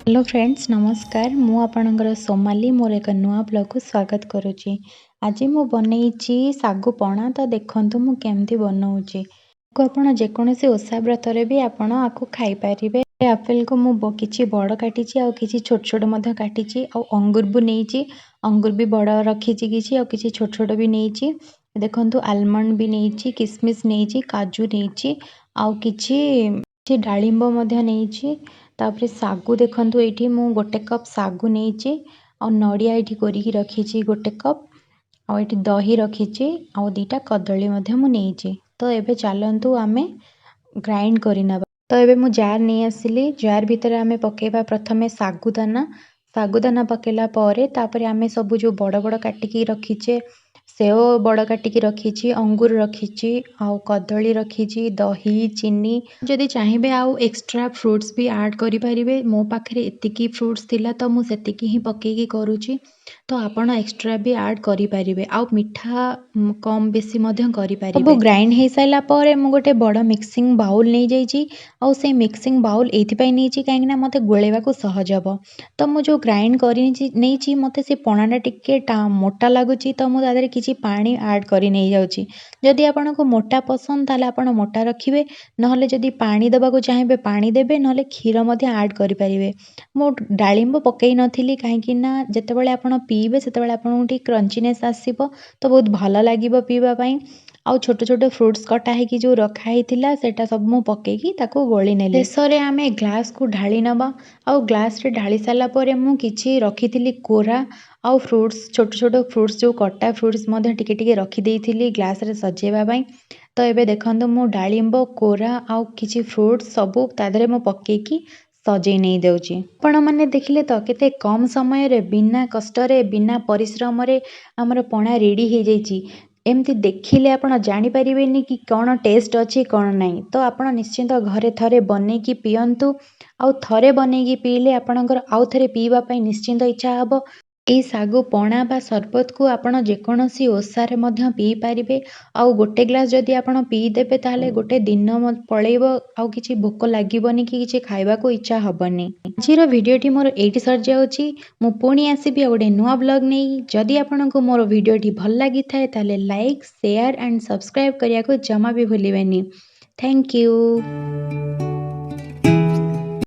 Hello friends नमस्कार मु आपणकर सोमाली मोर एक नुआ ब्लॉग को स्वागत करुच्ची। आज मु बनई सागु पणा तो देखंतु मु केमती बनाऊँगी को आपण जेकोसी ओषा व्रत भी आपण आपको खाई पारिबे। एप्पल को मु किछि बड़ काटिछि आ किछि छोट छोट मध्य काटिछि आ अंगूर भी नेइछि। अंगूर भी बड़ रखिछि किछि आ किछि छोट छोट भी नेइछि। देखंतु आलमंड भी नेइछि, किसमिस नेइछि, काजू नेइछि आ किछि डाळिंब मध्य नेइछि। तापरे सागु देखंतु एठी मु गोटे कप सागु नेइछि आ नडिया एठी कोरिकी रखिछि गोटे कप आ एठी दही रखिछि आ दीटा कदली मध्य मु नेइछि। तो एबे चलंतु आमे ग्राइंड करिनबा। तो एबे मु जार नै आसिली। जार भितर आमे पकेबा प्रथमे सागुदाना पकेला परे तापरे आमे सब जो बड़ बड़ काटिकी रखिछे सेओ बड़ काटिकी रखिछि, अंगूर रखिछि आ कदली रखिछि, दही चीनी जदि चाहिबे आउ एक्स्ट्रा फ्रूट्स भी ऐड करि परिबे। मो पाखरे एतिकी फ्रूट्स थिला तो मु सेतिकी ही पकेकी करूछि। तो आपण एक्स्ट्रा भी ऐड करि परिबे आउ मिठा कम बेसी मध्य करि परिबे। सब ग्राइंड हे साइला परे मु गोटे बड़ मिक्सिंग बाउल नै जाइछि आउ से मिक्सिंग बाउल एथि पई नैछि काहेकि ना मते गोळेबा को सहज हबो। तो मु जो ग्राइंड करि नैछि मते से पणाटा टिके मोटा लागुछि तो मु तादरे किछि पानी ऐड करि नै जाउछि। जदि आपनको मोटा पसंद ताले आपण मोटा रखिबे नहले जदि पानी देबा को चाहिबे पानी देबे नहले क्षीर मध्य ऐड करि परिबे। मु डाळिंब पकेई नथिली काहेकि ना जेतेबेले आपण पीबे सेतेबेले आपनको टी क्रंचीनेस आसीबो तो बहुत भलो लागिबो पीबा पई। आउ छोट छोट फ्रूट्स कटा है कि जो रखा हिथिला सेटा सब मु पकेकी ताको गोली नेली। शेषरे आमे ग्लास को ढाली नबा आउ ग्लास रे ढाली साला परे मु किछि रखिथिली कोरा आउ फ्रूट्स छोट छोट फ्रूट्स जो कटा फ्रूट्स मध्य टिके टिके रखि देइथिली ग्लास रे सजेबा पई। तो एबे देखंतु मु डाळिंब कोरा आउ किछि फ्रूट्स सबु तादरे मु पकेकी सजै नै देउची। आपण माने देखिले तो केते कम समय रे बिना कष्ट रे बिना परिश्रम रे हमर पणा रेडी हे जाइची। एमती देखिले आपण जानि परिबेनी कि कोन टेस्ट अछि कोन नै। तो आपण निश्चित घरे थरे बनेकी पियंतु आउ थरे बनेकी पीले आपणकर आउ थरे पीबा पई निश्चित इच्छा हबो। ए सागु पणा बा सरबत को आपण जेकोसी ओसारे मध्य पी पारिबे आउ गोटे ग्लास जदि आपण पी देबे ताले गोटे दिन पळेइबो आउ किछि भोक लागिबोनी कि किछि खाइबा को इच्छा हबनी। आजिर भिडियोटी मोर एठी सर जाउची। मु पुणी आसीबी गोटे नुआ ब्लॉग नै। जदि आपनको मोर भिडियोटी भल लागि थाए ताले लाइक शेयर एंड सब्सक्राइब करिया को जमा भी भूलिबेनी। Thank you.